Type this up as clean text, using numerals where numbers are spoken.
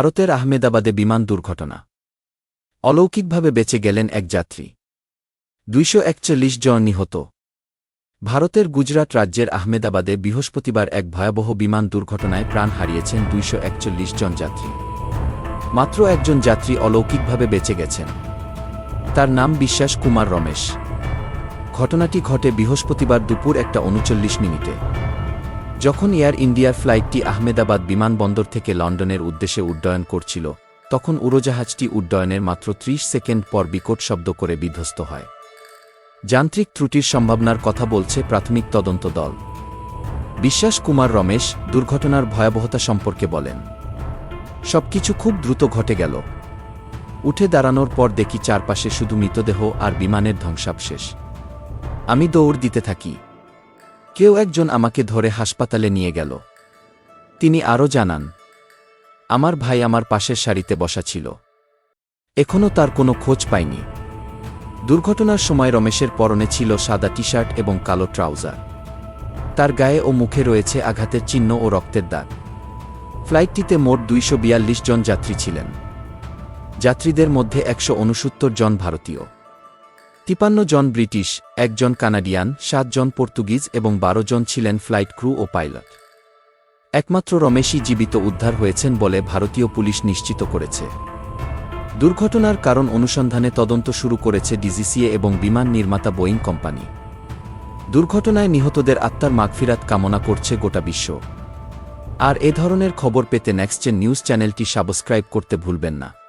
ভারতের আহমেদাবাদে বিমান দুর্ঘটনা। অলৌকিকভাবে বেঁচে গেলেন এক যাত্রী। ২৪১ জন নিহত। ভারতের গুজরাট রাজ্যের আহমেদাবাদে বৃহস্পতিবার এক ভয়াবহ বিমান দুর্ঘটনায় প্রাণ হারিয়েছেন ২৪১ জন যাত্রী। মাত্র একজন যাত্রী অলৌকিকভাবে বেঁচে গেছেন। তার নাম বিশ্বাস কুমার রমেশ। ঘটনাটি ঘটে বৃহস্পতিবার দুপুর ১:৩৯। যখন এয়ার ইন্ডিয়ার ফ্লাইটটি আহমেদাবাদ বিমানবন্দর থেকে লন্ডনের উদ্দেশ্যে উড্ডয়ন করছিল, তখন উড়োজাহাজটি উড্ডয়নের মাত্র ৩০ সেকেন্ড পর বিকট শব্দ করে বিধ্বস্ত হয়। যান্ত্রিক ত্রুটির সম্ভাবনার কথা বলছে প্রাথমিক তদন্ত দল। বিশ্বাস কুমার রমেশ দুর্ঘটনার ভয়াবহতা সম্পর্কে বলেন, সবকিছু খুব দ্রুত ঘটে গেল। উঠে দাঁড়ানোর পর দেখি চারপাশে শুধু মৃতদেহ আর বিমানের ধ্বংসাবশেষ। আমি দৌড় দিতে থাকি। কেউ একজন আমাকে ধরে হাসপাতালে নিয়ে গেল। তিনি আরও জানান, আমার ভাই আমার পাশের সারিতে বসা ছিল। এখনও তার কোনো খোঁজ পাইনি। দুর্ঘটনার সময় রমেশের পরনে ছিল সাদা টি-শার্ট এবং কালো ট্রাউজার। তার গায়ে ও মুখে রয়েছে আঘাতের চিহ্ন ও রক্তের দাগ। ফ্লাইটটিতে মোট ২৪২ জন যাত্রী ছিলেন। যাত্রীদের মধ্যে ১৬৯ জন ভারতীয়, ৫৩ জন ব্রিটিশ, ১ জন কানাডিয়ান, ৭ জন পর্তুগিজ এবং ১২ জন ছিলেন ফ্লাইট ক্রু ও পাইলট। একমাত্র রমেশই জীবিত উদ্ধার হয়েছেন বলে ভারতীয় পুলিশ নিশ্চিত করেছে। দুর্ঘটনার কারণ অনুসন্ধানে তদন্ত শুরু করেছে ডিজিসিএ এবং বিমান নির্মাতা বোয়িং কোম্পানি। দুর্ঘটনায় নিহতদের আত্মার মাগফিরাত কামনা করছে গোটা বিশ্ব। আর এ ধরনের খবর পেতে নেক্সটজেন নিউজ চ্যানেলটি সাবস্ক্রাইব করতে ভুলবেন না।